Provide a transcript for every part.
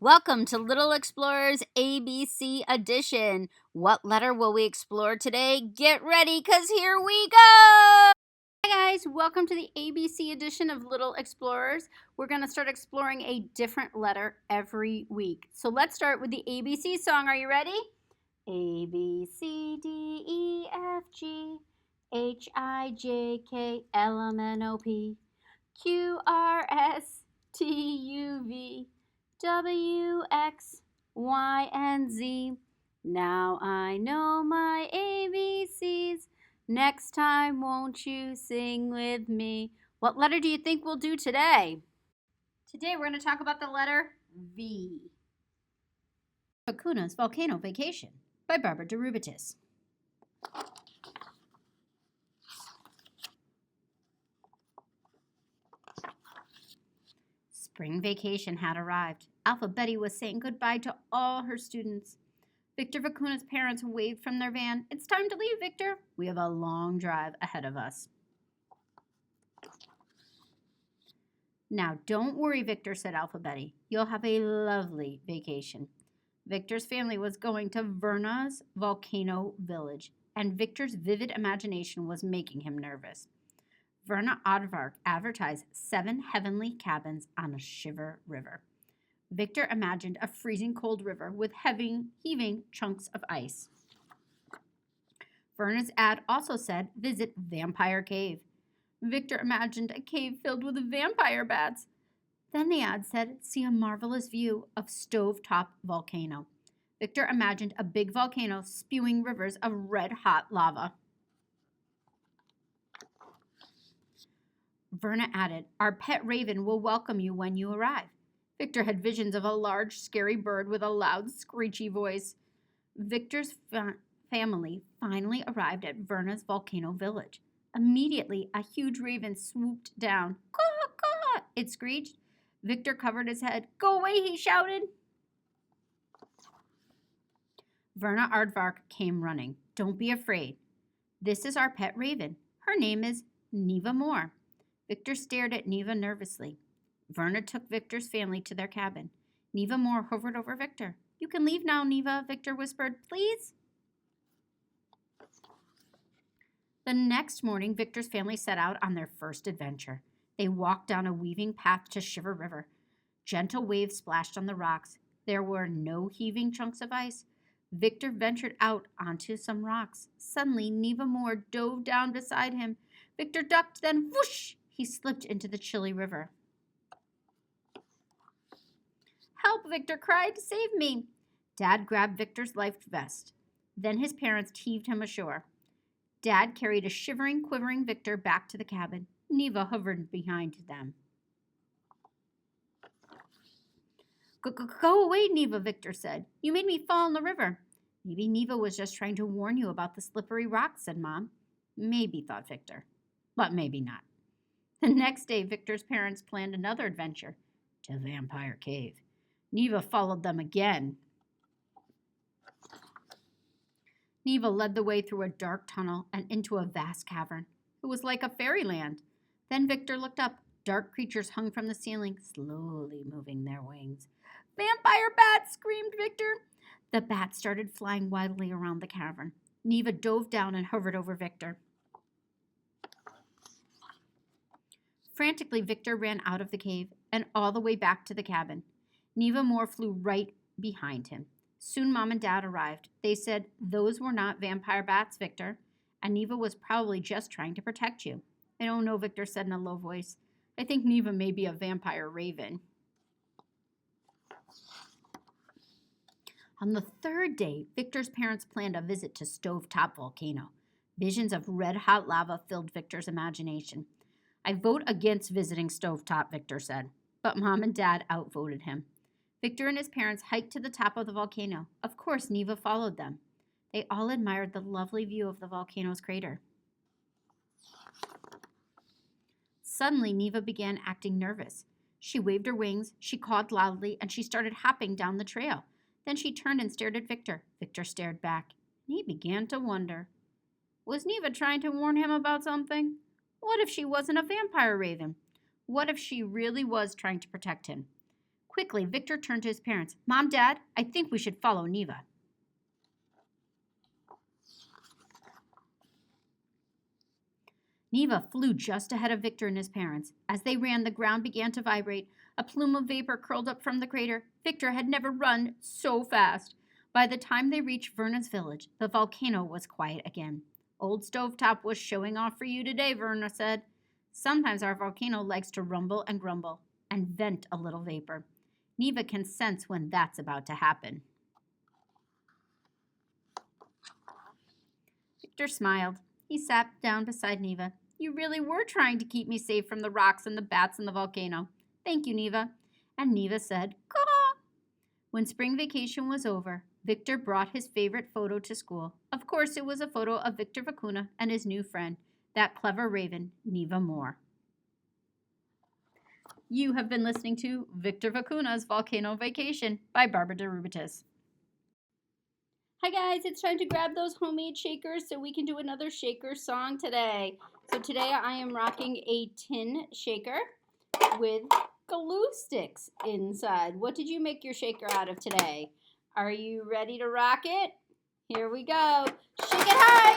Welcome to Little Explorers ABC Edition. What letter will we explore today? Get ready, because here we go! Hi guys, welcome to the ABC edition of Little Explorers. We're going to start exploring a different letter every week. So let's start with the ABC song. Are you ready? A, B, C, D, E, F, G, H, I, J, K, L, M, N, O, P, Q, R, S, T, U, V, W, X, Y, and Z. Now I know my ABCs. Next time, won't you sing with me? What letter do you think we'll do today? Today we're going to talk about the letter V. Vicuna's Volcano Vacation by deRubertis. Spring vacation had arrived. Betty was saying goodbye to all her students. Victor Vicuna's parents waved from their van. It's time to leave, Victor. We have a long drive ahead of us. Now, don't worry, Victor, said Betty. You'll have a lovely vacation. Victor's family was going to Verna's Volcano Village, and Victor's vivid imagination was making him nervous. Verna Aardvark advertised 7 heavenly cabins on a shiver river. Victor imagined a freezing cold river with heaving chunks of ice. Verna's ad also said, visit Vampire Cave. Victor imagined a cave filled with vampire bats. Then the ad said, see a marvelous view of Stovetop Volcano. Victor imagined a big volcano spewing rivers of red-hot lava. Verna added, our pet raven will welcome you when you arrive. Victor had visions of a large, scary bird with a loud, screechy voice. Victor's family finally arrived at Verna's Volcano Village. Immediately, a huge raven swooped down. Caw, caw, it screeched. Victor covered his head. Go away, he shouted. Verna Aardvark came running. Don't be afraid. This is our pet raven. Her name is Neva Moore. Victor stared at Neva nervously. Verna took Victor's family to their cabin. Neva Moore hovered over Victor. You can leave now, Neva, Victor whispered. Please? The next morning, Victor's family set out on their first adventure. They walked down a weaving path to Shiver River. Gentle waves splashed on the rocks. There were no heaving chunks of ice. Victor ventured out onto some rocks. Suddenly, Neva Moore dove down beside him. Victor ducked, then whoosh! He slipped into the chilly river. Help, Victor cried. Save me. Dad grabbed Victor's life vest. Then his parents heaved him ashore. Dad carried a shivering, quivering Victor back to the cabin. Neva hovered behind them. Go away, Neva, Victor said. You made me fall in the river. Maybe Neva was just trying to warn you about the slippery rocks, said Mom. Maybe, thought Victor, but maybe not. The next day, Victor's parents planned another adventure to Vampire Cave. Neva followed them again. Neva led the way through a dark tunnel and into a vast cavern. It was like a fairyland. Then Victor looked up. Dark creatures hung from the ceiling, slowly moving their wings. Vampire bats, screamed Victor. The bats started flying wildly around the cavern. Neva dove down and hovered over Victor. Frantically, Victor ran out of the cave and all the way back to the cabin. Neva Moore flew right behind him. Soon Mom and Dad arrived. They said, those were not vampire bats, Victor, and Neva was probably just trying to protect you. I don't know, Victor said in a low voice. I think Neva may be a vampire raven. On the third day, Victor's parents planned a visit to Stovetop Volcano. Visions of red-hot lava filled Victor's imagination. I vote against visiting Stovetop, Victor said, but Mom and Dad outvoted him. Victor and his parents hiked to the top of the volcano. Of course, Neva followed them. They all admired the lovely view of the volcano's crater. Suddenly, Neva began acting nervous. She waved her wings, she cawed loudly, and she started hopping down the trail. Then she turned and stared at Victor. Victor stared back. He began to wonder. Was Neva trying to warn him about something? What if she wasn't a vampire raven? What if she really was trying to protect him? Quickly, Victor turned to his parents. Mom, Dad, I think we should follow Neva. Neva flew just ahead of Victor and his parents. As they ran, the ground began to vibrate. A plume of vapor curled up from the crater. Victor had never run so fast. By the time they reached Verna's village, the volcano was quiet again. Old Stovetop was showing off for you today, Verna said. Sometimes our volcano likes to rumble and grumble and vent a little vapor. Neva can sense when that's about to happen. Victor smiled. He sat down beside Neva. You really were trying to keep me safe from the rocks and the bats and the volcano. Thank you, Neva. And Neva said, caw. When spring vacation was over, Victor brought his favorite photo to school. Of course, it was a photo of Victor Vicuna and his new friend, that clever raven, Neva Moore. You have been listening to Victor Vicuna's Volcano Vacation by Barbara deRubertis. Hi guys, it's time to grab those homemade shakers so we can do another shaker song today. So today I am rocking a tin shaker with glue sticks inside. What did you make your shaker out of today? Are you ready to rock it? Here we go. Shake it high,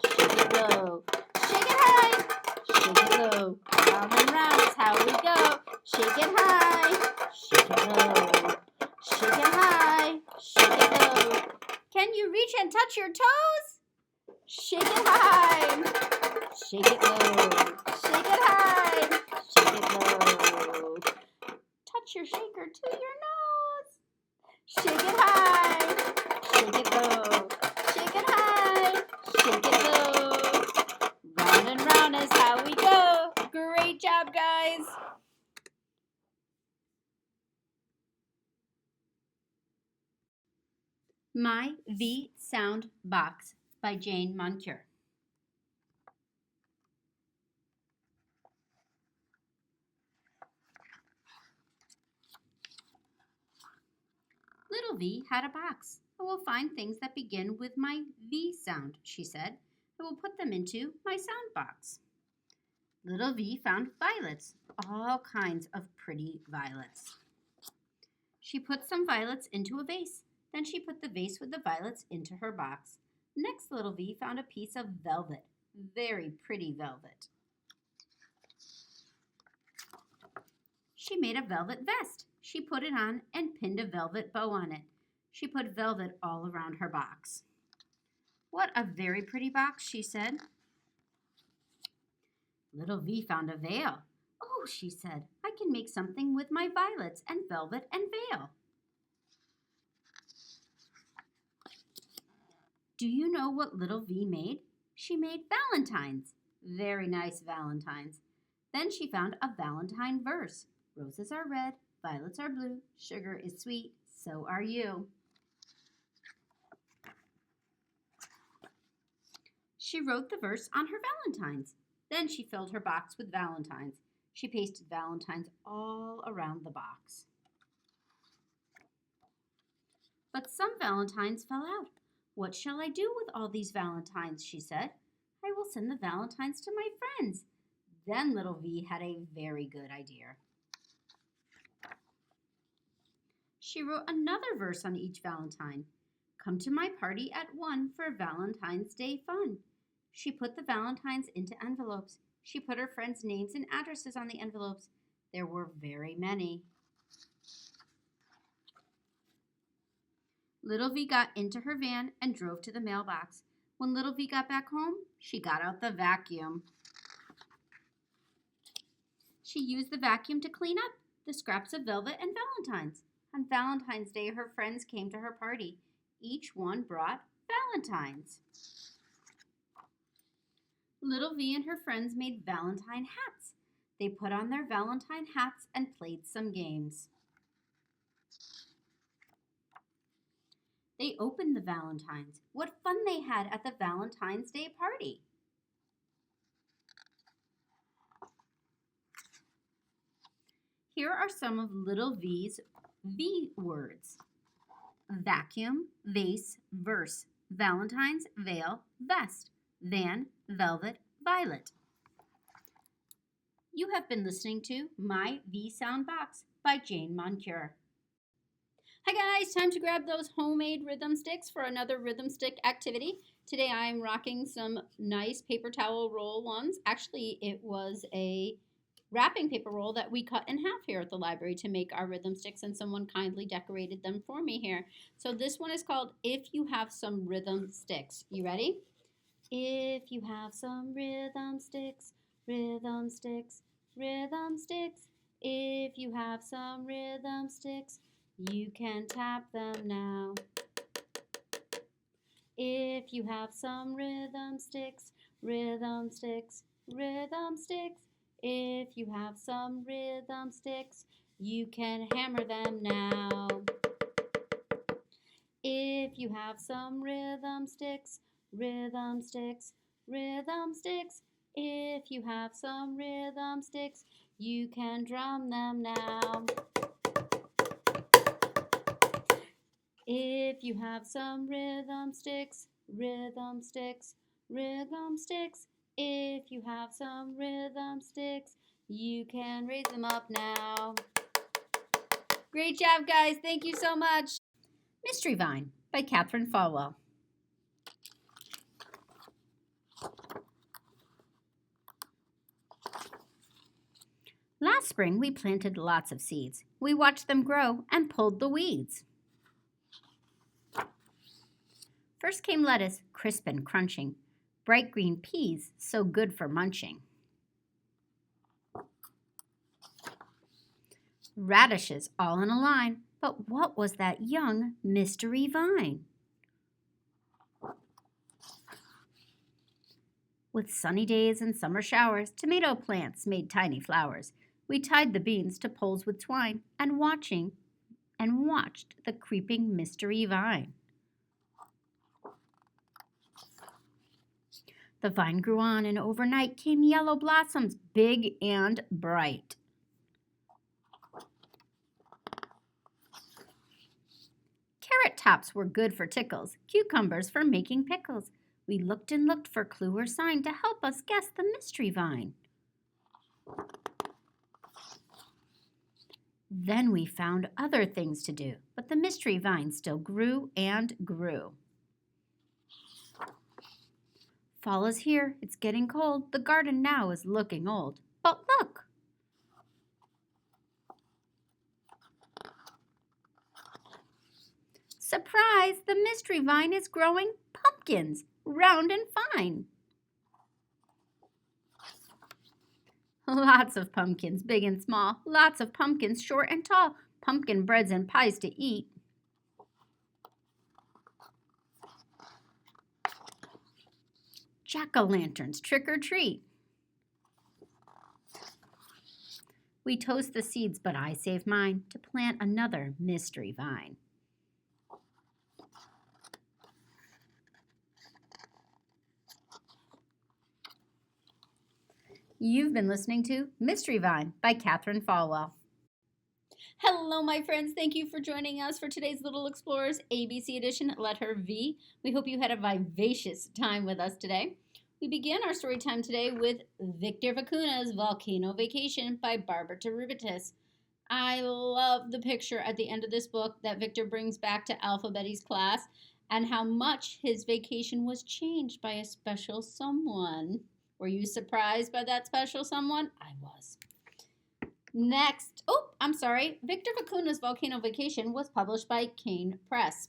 shake it low. Shake it high, shake it low. Round and round is how we go. Shake it high, shake it low. Shake it high, shake it low. Can you reach and touch your toes? Shake it high, shake it low. Shake it high, shake it low. Touch your shaker to your nose. Shake it high, shake it low. Shake it high, shake it low. Round and round is how we go. Great job, guys. My V Sound Box by Jane Moncure. Little V had a box. I will find things that begin with my V sound, she said. I will put them into my sound box. Little V found violets, all kinds of pretty violets. She put some violets into a vase. Then she put the vase with the violets into her box. Next, Little V found a piece of velvet, very pretty velvet. She made a velvet vest. She put it on and pinned a velvet bow on it. She put velvet all around her box. What a very pretty box, she said. Little V found a veil. Oh, she said, I can make something with my violets and velvet and veil. Do you know what Little V made? She made valentines. Very nice valentines. Then she found a valentine verse. Roses are red, violets are blue, sugar is sweet, so are you. She wrote the verse on her valentines. Then she filled her box with valentines. She pasted valentines all around the box. But some valentines fell out. What shall I do with all these valentines, she said. I will send the valentines to my friends. Then Little V had a very good idea. She wrote another verse on each valentine. Come to my party at 1 for Valentine's Day fun. She put the valentines into envelopes. She put her friends' names and addresses on the envelopes. There were very many. Little V got into her van and drove to the mailbox. When Little V got back home, she got out the vacuum. She used the vacuum to clean up the scraps of velvet and valentines. On Valentine's Day, her friends came to her party. Each one brought valentines. Little V and her friends made valentine hats. They put on their valentine hats and played some games. They opened the valentines. What fun they had at the Valentine's Day party. Here are some of Little V's V words. Vacuum, vase, verse, valentines, veil, vest, van, velvet, violet. You have been listening to My V Sound Box by Jane Moncure. Hi guys, time to grab those homemade rhythm sticks for another rhythm stick activity. Today I'm rocking some nice paper towel roll ones. Actually, it was a wrapping paper roll that we cut in half here at the library to make our rhythm sticks, and someone kindly decorated them for me here. So this one is called If You Have Some Rhythm Sticks. You ready? If you have some rhythm sticks, rhythm sticks, rhythm sticks. If you have some rhythm sticks, you can tap them now. If you have some rhythm sticks, rhythm sticks, rhythm sticks. If you have some rhythm sticks, you can hammer them now. If you have some rhythm sticks, rhythm sticks, rhythm sticks. If you have some rhythm sticks, you can drum them now. If you have some rhythm sticks, rhythm sticks, rhythm sticks. If you have some rhythm sticks, you can raise them up now. Great job, guys. Thank you so much. Mystery Vine by Cathryn Falwell. Last spring, we planted lots of seeds. We watched them grow and pulled the weeds. First came lettuce, crisp and crunching. Bright green peas, so good for munching. Radishes all in a line. But what was that young mystery vine? With sunny days and summer showers, tomato plants made tiny flowers. We tied the beans to poles with twine and watched the creeping mystery vine. The vine grew on, and overnight came yellow blossoms, big and bright. Carrot tops were good for tickles, cucumbers for making pickles. We looked and looked for clue or sign to help us guess the mystery vine. Then we found other things to do, but the mystery vine still grew and grew. Fall is here, it's getting cold, the garden now is looking old. But look! Surprise! The mystery vine is growing pumpkins, round and fine. Lots of pumpkins, big and small. Lots of pumpkins, short and tall. Pumpkin breads and pies to eat. Jack-o'-lanterns, trick or treat. We toast the seeds, but I save mine to plant another mystery vine. You've been listening to Mystery Vine by Cathryn Falwell. Hello, my friends. Thank you for joining us for today's Little Explorers ABC edition, Letter V. We hope you had a vivacious time with us today. We begin our story time today with Victor Vicuna's Volcano Vacation by deRubertis. I love the picture at the end of this book that Victor brings back to Alphabetty's class and how much his vacation was changed by a special someone. Were you surprised by that special someone? I was. Next, Victor Vicuna's Volcano Vacation was published by Kane Press.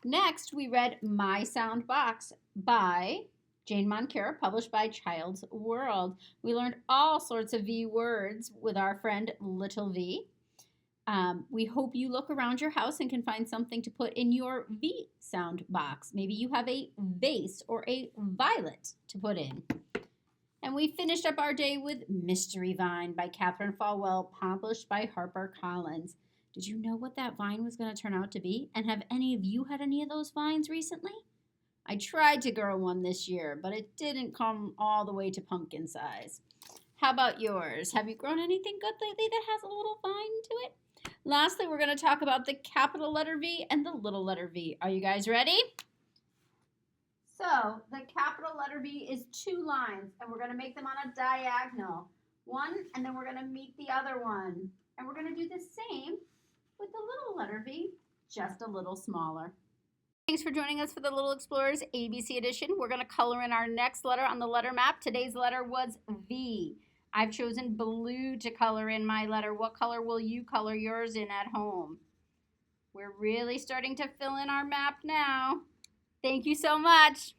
Next, we read My Sound Box by Jane Moncure, published by Child's World. We learned all sorts of V words with our friend Little V. We hope you look around your house and can find something to put in your V sound box. Maybe you have a vase or a violet to put in. And we finished up our day with Mystery Vine by Cathryn Falwell, published by HarperCollins. Did you know what that vine was going to turn out to be? And have any of you had any of those vines recently? I tried to grow one this year, but it didn't come all the way to pumpkin size. How about yours? Have you grown anything good lately that has a little vine to it? Lastly, we're going to talk about the capital letter V and the little letter V. Are you guys ready? So the capital letter V is 2 lines, and we're going to make them on a diagonal. One, and then we're going to meet the other one. And we're going to do the same with the little letter V, just a little smaller. Thanks for joining us for the Little Explorers ABC edition. We're going to color in our next letter on the letter map. Today's letter was V. I've chosen blue to color in my letter. What color will you color yours in at home? We're really starting to fill in our map now. Thank you so much.